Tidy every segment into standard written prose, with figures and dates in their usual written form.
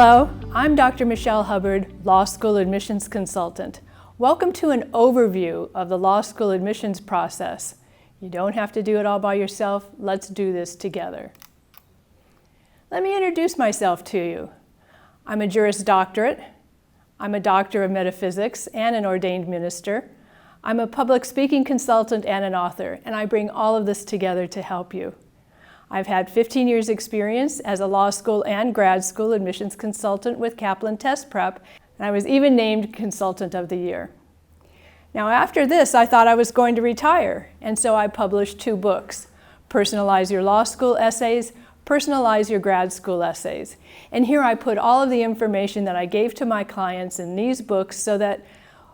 Hello, I'm Dr. Michelle Hubbard, Law School Admissions Consultant. Welcome to an overview of the law school admissions process. You don't have to do it all by yourself. Let's do this together. Let me introduce myself to you. I'm a Juris Doctorate. I'm a doctor of metaphysics and an ordained minister. I'm a public speaking consultant and an author, and I bring all of this together to help you. I've had 15 years experience as a law school and grad school admissions consultant with Kaplan Test Prep, and I was even named Consultant of the Year. Now after this, I thought I was going to retire, and so I published 2 books, Personalize Your Law School Essays, Personalize Your Grad School Essays. And here I put all of the information that I gave to my clients in these books so that,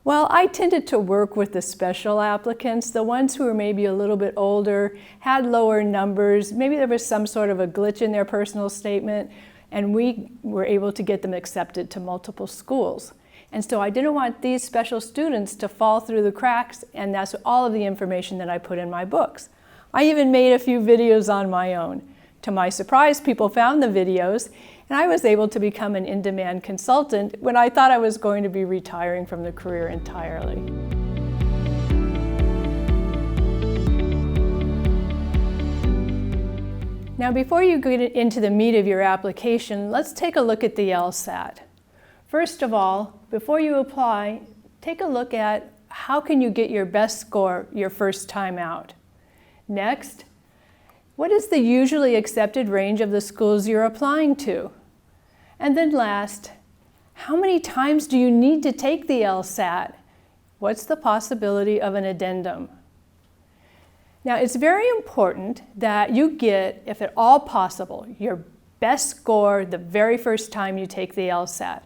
well, I tended to work with the special applicants, the ones who were maybe a little bit older, had lower numbers, maybe there was some sort of a glitch in their personal statement, and we were able to get them accepted to multiple schools. And so I didn't want these special students to fall through the cracks, and that's all of the information that I put in my books. I even made a few videos on my own. To my surprise, people found the videos, and I was able to become an in-demand consultant when I thought I was going to be retiring from the career entirely. Now, before you get into the meat of your application, let's take a look at the LSAT. First of all, before you apply, take a look at how can you get your best score your first time out. Next, what is the usually accepted range of the schools you're applying to? And then last, how many times do you need to take the LSAT? What's the possibility of an addendum? Now, it's very important that you get, if at all possible, your best score the very first time you take the LSAT.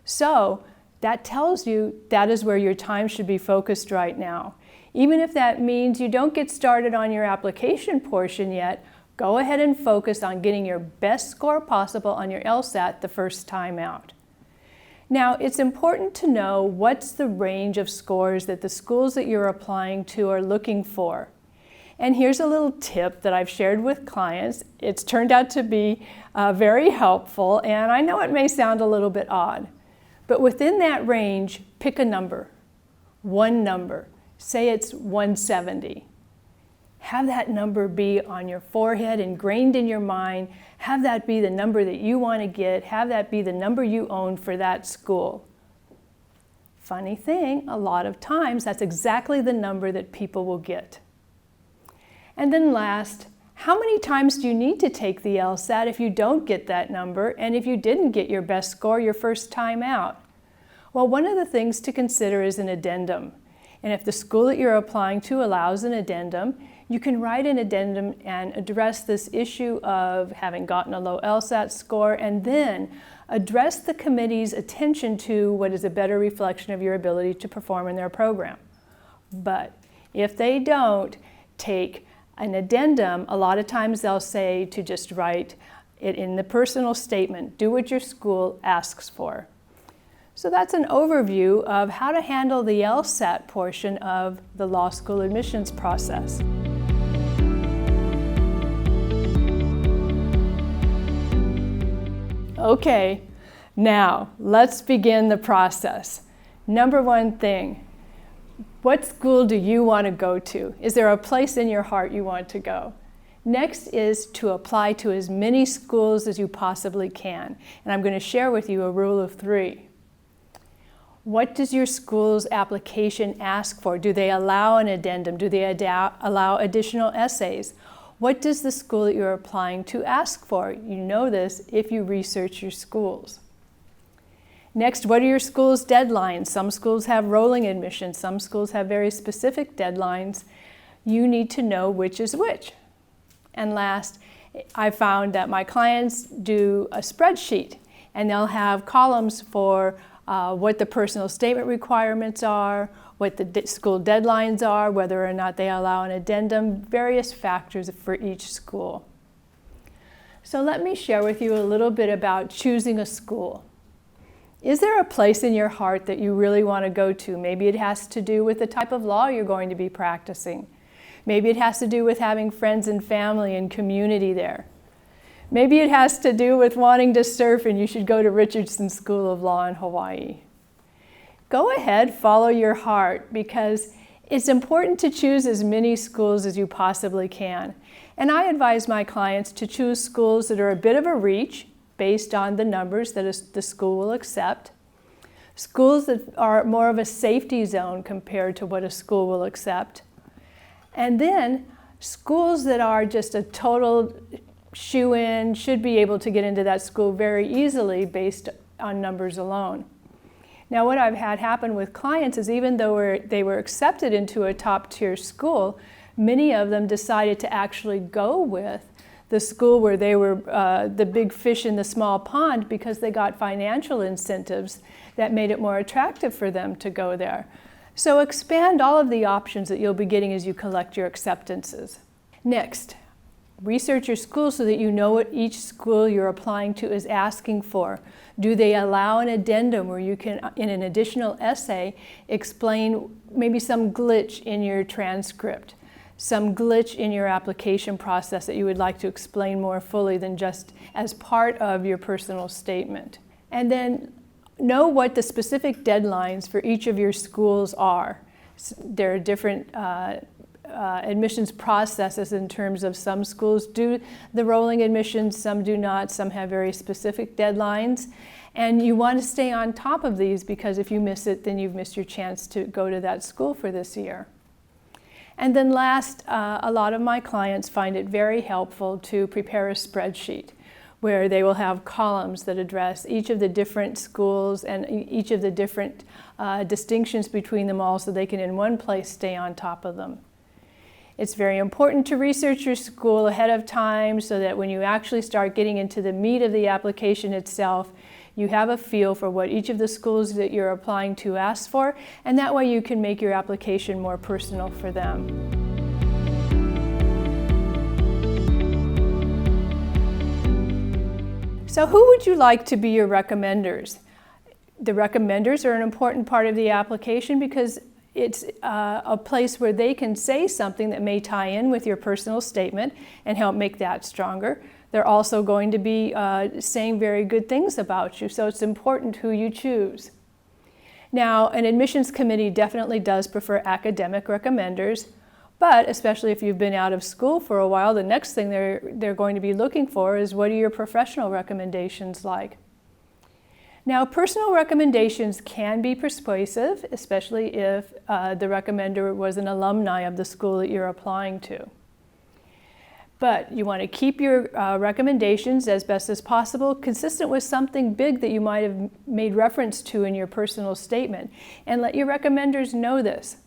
So that tells you that is where your time should be focused right now. Even if that means you don't get started on your application portion yet, go ahead and focus on getting your best score possible on your LSAT the first time out. Now, it's important to know what's the range of scores that the schools that you're applying to are looking for. And here's a little tip that I've shared with clients. It's turned out to be very helpful, and I know it may sound a little bit odd, but within that range, pick a number, one number. Say it's 170. Have that number be on your forehead, ingrained in your mind. Have that be the number that you want to get. Have that be the number you own for that school. Funny thing, a lot of times that's exactly the number that people will get. And then last, how many times do you need to take the LSAT if you don't get that number and if you didn't get your best score your first time out? Well, one of the things to consider is an addendum. And if the school that you're applying to allows an addendum, you can write an addendum and address this issue of having gotten a low LSAT score, and then address the committee's attention to what is a better reflection of your ability to perform in their program. But if they don't take an addendum, a lot of times they'll say to just write it in the personal statement, do what your school asks for. So that's an overview of how to handle the LSAT portion of the law school admissions process. Okay, now let's begin the process. Number one thing, what school do you want to go to? Is there a place in your heart you want to go? Next is to apply to as many schools as you possibly can. And I'm going to share with you a rule of 3. What does your school's application ask for? Do they allow an addendum? Do they allow additional essays? What does the school that you're applying to ask for? You know this if you research your schools. Next, what are your school's deadlines? Some schools have rolling admissions. Some schools have very specific deadlines. You need to know which is which. And last, I found that my clients do a spreadsheet, and they'll have columns for what the personal statement requirements are, what the school deadlines are, whether or not they allow an addendum, various factors for each school. So let me share with you a little bit about choosing a school. Is there a place in your heart that you really want to go to? Maybe it has to do with the type of law you're going to be practicing. Maybe it has to do with having friends and family and community there. Maybe it has to do with wanting to surf and you should go to Richardson School of Law in Hawaii. Go ahead, follow your heart, because it's important to choose as many schools as you possibly can. And I advise my clients to choose schools that are a bit of a reach based on the numbers that the school will accept. Schools that are more of a safety zone compared to what a school will accept. And then schools that are just a total shoe-in, should be able to get into that school very easily based on numbers alone. Now, what I've had happen with clients is even though they were accepted into a top-tier school, many of them decided to actually go with the school where they were the big fish in the small pond because they got financial incentives that made it more attractive for them to go there. So expand all of the options that you'll be getting as you collect your acceptances. Next, research your school so that you know what each school you're applying to is asking for. Do they allow an addendum where you can, in an additional essay, explain maybe some glitch in your transcript, some glitch in your application process that you would like to explain more fully than just as part of your personal statement? And then know what the specific deadlines for each of your schools are. There are different admissions processes in terms of some schools do the rolling admissions, some do not, some have very specific deadlines. And you want to stay on top of these because if you miss it, then you've missed your chance to go to that school for this year. And then last, a lot of my clients find it very helpful to prepare a spreadsheet where they will have columns that address each of the different schools and each of the different distinctions between them all so they can in one place stay on top of them. It's very important to research your school ahead of time so that when you actually start getting into the meat of the application itself, you have a feel for what each of the schools that you're applying to asks for, and that way you can make your application more personal for them. So who would you like to be your recommenders? The recommenders are an important part of the application because it's a place where they can say something that may tie in with your personal statement and help make that stronger. They're also going to be saying very good things about you, so it's important who you choose. Now, an admissions committee definitely does prefer academic recommenders, but especially if you've been out of school for a while, the next thing they're going to be looking for is what are your professional recommendations like? Now, personal recommendations can be persuasive, especially if the recommender was an alumni of the school that you're applying to. But you want to keep your recommendations as best as possible consistent with something big that you might have made reference to in your personal statement, and let your recommenders know this.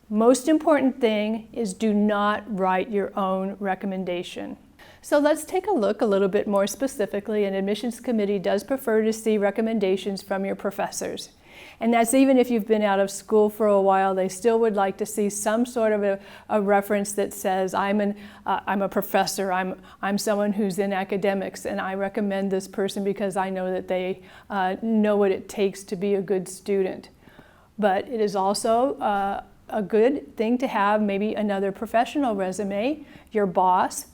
Most important thing is do not write your own recommendation. So let's take a look a little bit more specifically. An admissions committee does prefer to see recommendations from your professors. And that's even if you've been out of school for a while, they still would like to see some sort of a reference that says, I'm a professor, I'm someone who's in academics, and I recommend this person because I know that they know what it takes to be a good student. But it is also a good thing to have maybe another professional resume, your boss,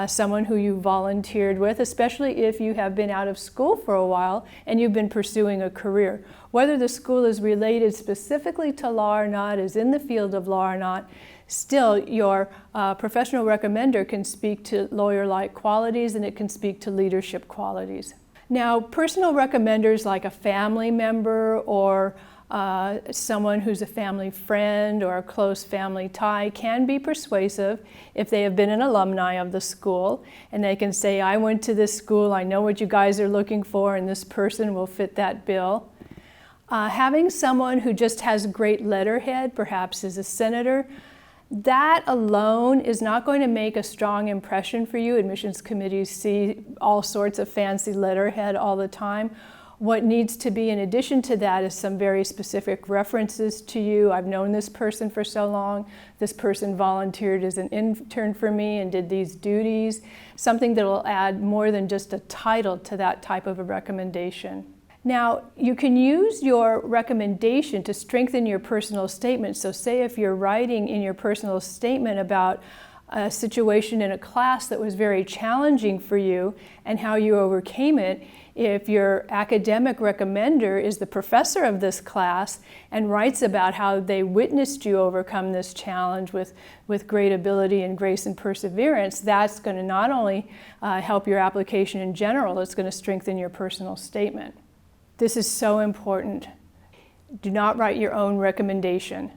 someone who you volunteered with, especially if you have been out of school for a while and you've been pursuing a career. Whether the school is related specifically to law or not, is in the field of law or not, still your professional recommender can speak to lawyer-like qualities and it can speak to leadership qualities. Now, personal recommenders like a family member or someone who's a family friend or a close family tie can be persuasive if they have been an alumni of the school and they can say, I went to this school, I know what you guys are looking for, and this person will fit that bill. Having someone who just has great letterhead, perhaps is a senator, that alone is not going to make a strong impression for you. Admissions committees see all sorts of fancy letterhead all the time. What needs to be in addition to that is some very specific references to you. I've known this person for so long. This person volunteered as an intern for me and did these duties. Something that will add more than just a title to that type of a recommendation. Now, you can use your recommendation to strengthen your personal statement. So say if you're writing in your personal statement about a situation in a class that was very challenging for you and how you overcame it. If your academic recommender is the professor of this class and writes about how they witnessed you overcome this challenge with great ability and grace and perseverance, that's going to not only help your application in general, it's going to strengthen your personal statement. This is so important. Do not write your own recommendation.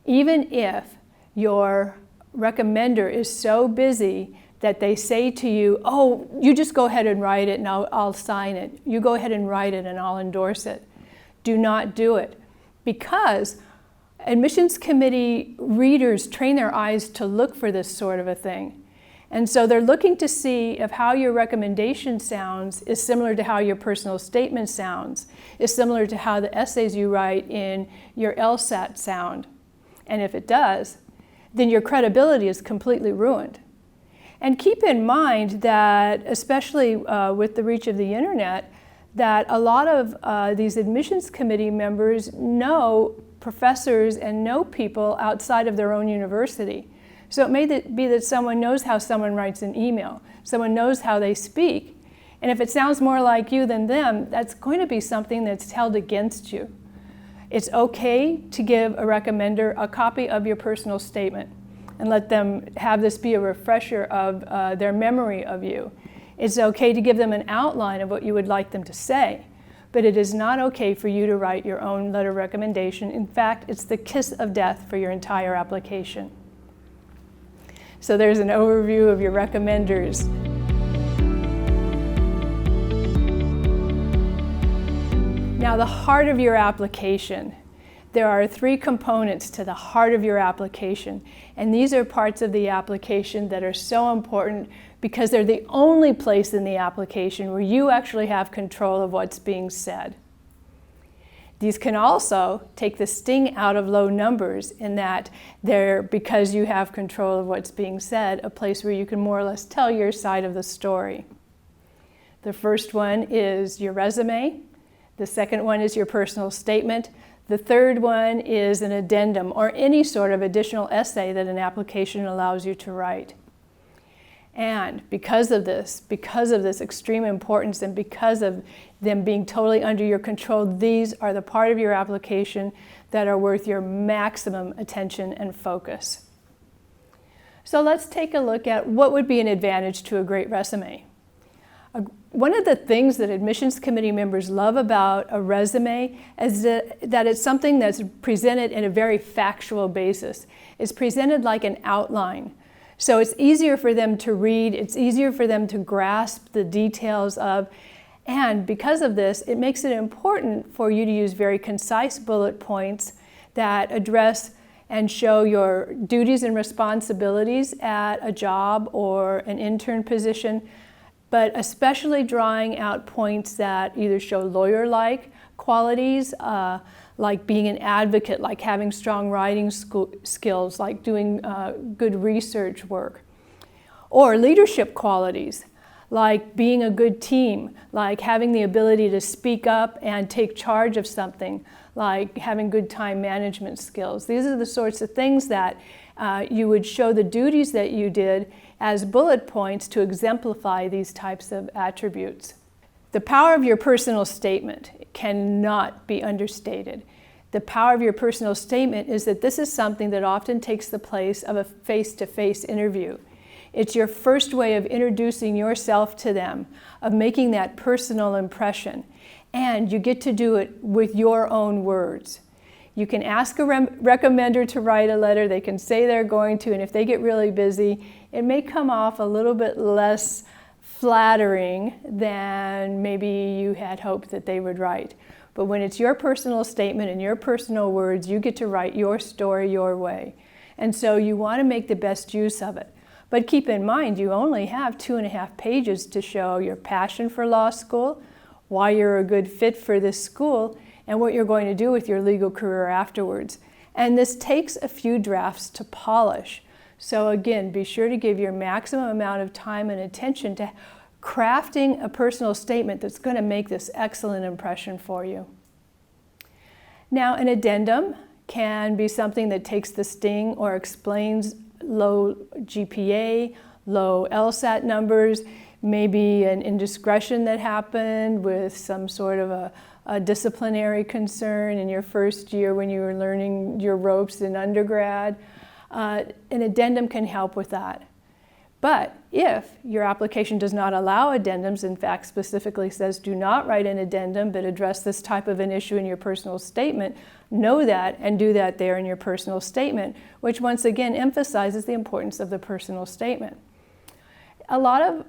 Even if your recommender is so busy that they say to you, oh, you just go ahead and write it and I'll sign it. You go ahead and write it and I'll endorse it. Do not do it, because admissions committee readers train their eyes to look for this sort of a thing. And so they're looking to see if how your recommendation sounds is similar to how your personal statement sounds, is similar to how the essays you write in your LSAT sound. And if it does, then your credibility is completely ruined. And keep in mind that, especially with the reach of the internet, that a lot of these admissions committee members know professors and know people outside of their own university. So it may be that someone knows how someone writes an email, someone knows how they speak, and if it sounds more like you than them, that's going to be something that's held against you. It's okay to give a recommender a copy of your personal statement and let them have this be a refresher of their memory of you. It's okay to give them an outline of what you would like them to say, but it is not okay for you to write your own letter of recommendation. In fact, it's the kiss of death for your entire application. So there's an overview of your recommenders. Now, the heart of your application. There are 3 components to the heart of your application, and these are parts of the application that are so important because they're the only place in the application where you actually have control of what's being said. These can also take the sting out of low numbers in that they're, because you have control of what's being said, a place where you can more or less tell your side of the story. The first one is your resume. The second one is your personal statement. The third one is an addendum or any sort of additional essay that an application allows you to write. And because of this extreme importance and because of them being totally under your control, these are the part of your application that are worth your maximum attention and focus. So let's take a look at what would be an advantage to a great resume. One of the things that admissions committee members love about a resume is that it's something that's presented in a very factual basis. It's presented like an outline. So it's easier for them to read, it's easier for them to grasp the details of, and because of this, it makes it important for you to use very concise bullet points that address and show your duties and responsibilities at a job or an intern position, but especially drawing out points that either show lawyer-like qualities, like being an advocate, like having strong writing skills, like doing good research work, or leadership qualities, like being a good team, like having the ability to speak up and take charge of something, like having good time management skills. These are the sorts of things that you would show the duties that you did as bullet points to exemplify these types of attributes. The power of your personal statement cannot be understated. The power of your personal statement is that this is something that often takes the place of a face-to-face interview. It's your first way of introducing yourself to them, of making that personal impression, and you get to do it with your own words. You can ask a recommender to write a letter, they can say they're going to, and if they get really busy, it may come off a little bit less flattering than maybe you had hoped that they would write. But when it's your personal statement and your personal words, you get to write your story your way. And so you want to make the best use of it. But keep in mind, you only have 2.5 pages to show your passion for law school, why you're a good fit for this school, and what you're going to do with your legal career afterwards. And this takes a few drafts to polish. So again, be sure to give your maximum amount of time and attention to crafting a personal statement that's going to make this excellent impression for you. Now, an addendum can be something that takes the sting or explains low GPA, low LSAT numbers, maybe an indiscretion that happened with some sort of a disciplinary concern in your first year when you were learning your ropes in undergrad. An addendum can help with that. But if your application does not allow addendums, in fact specifically says do not write an addendum but address this type of an issue in your personal statement, know that and do that there in your personal statement, which once again emphasizes the importance of the personal statement. A lot of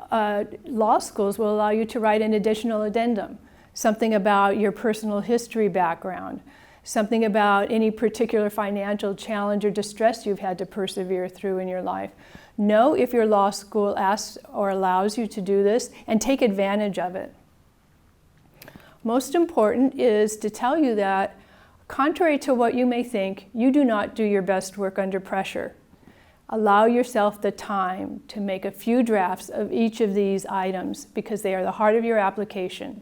law schools will allow you to write an additional addendum, something about your personal history background, something about any particular financial challenge or distress you've had to persevere through in your life. Know if your law school asks or allows you to do this and take advantage of it. Most important is to tell you that, contrary to what you may think, you do not do your best work under pressure. Allow yourself the time to make a few drafts of each of these items because they are the heart of your application.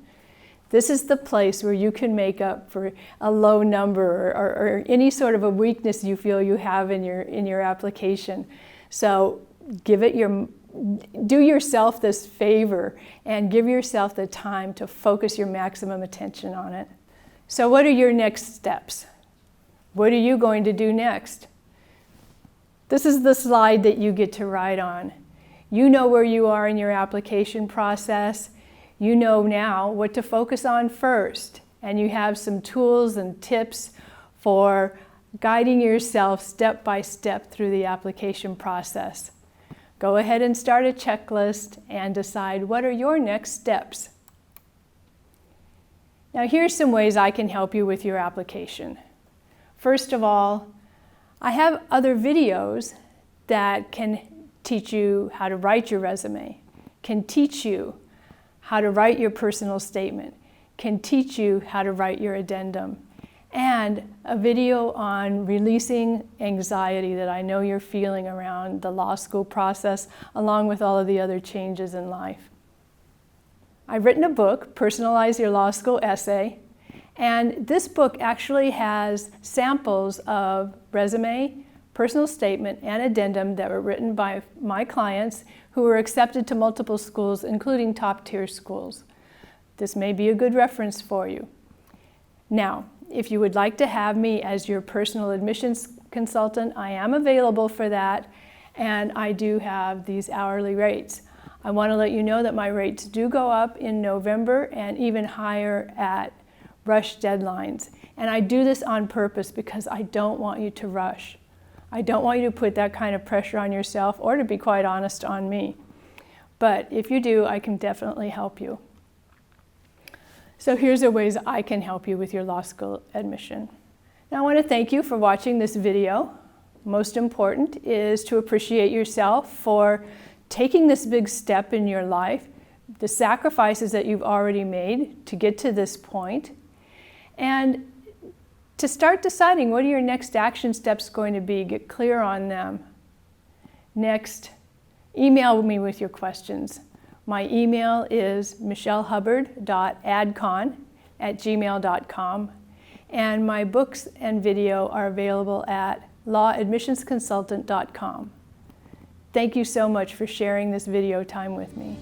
This is the place where you can make up for a low number or any sort of a weakness you feel you have in your application. So do yourself this favor and give yourself the time to focus your maximum attention on it. So what are your next steps? What are you going to do next? This is the slide that you get to write on. You know where you are in your application process. You know now what to focus on first, and you have some tools and tips for guiding yourself step by step through the application process. Go ahead and start a checklist and decide what are your next steps. Now here's some ways I can help you with your application. First of all, I have other videos that can teach you how to write your resume, can teach you how to write your personal statement, can teach you how to write your addendum, and a video on releasing anxiety that I know you're feeling around the law school process, along with all of the other changes in life. I've written a book, Personalize Your Law School Essay, and this book actually has samples of resume, personal statement, and addendum that were written by my clients who were accepted to multiple schools, including top-tier schools. This may be a good reference for you. Now, if you would like to have me as your personal admissions consultant, I am available for that, and I do have these hourly rates. I want to let you know that my rates do go up in November and even higher at rush deadlines. And I do this on purpose because I don't want you to rush. I don't want you to put that kind of pressure on yourself or, to be quite honest, on me. But if you do, I can definitely help you. So here's the ways I can help you with your law school admission. Now I want to thank you for watching this video. Most important is to appreciate yourself for taking this big step in your life, the sacrifices that you've already made to get to this point, and to start deciding what are your next action steps going to be. Get clear on them. Next, email me with your questions. My email is michellehubbard.adcon@gmail.com, and my books and video are available at lawadmissionsconsultant.com. Thank you so much for sharing this video time with me.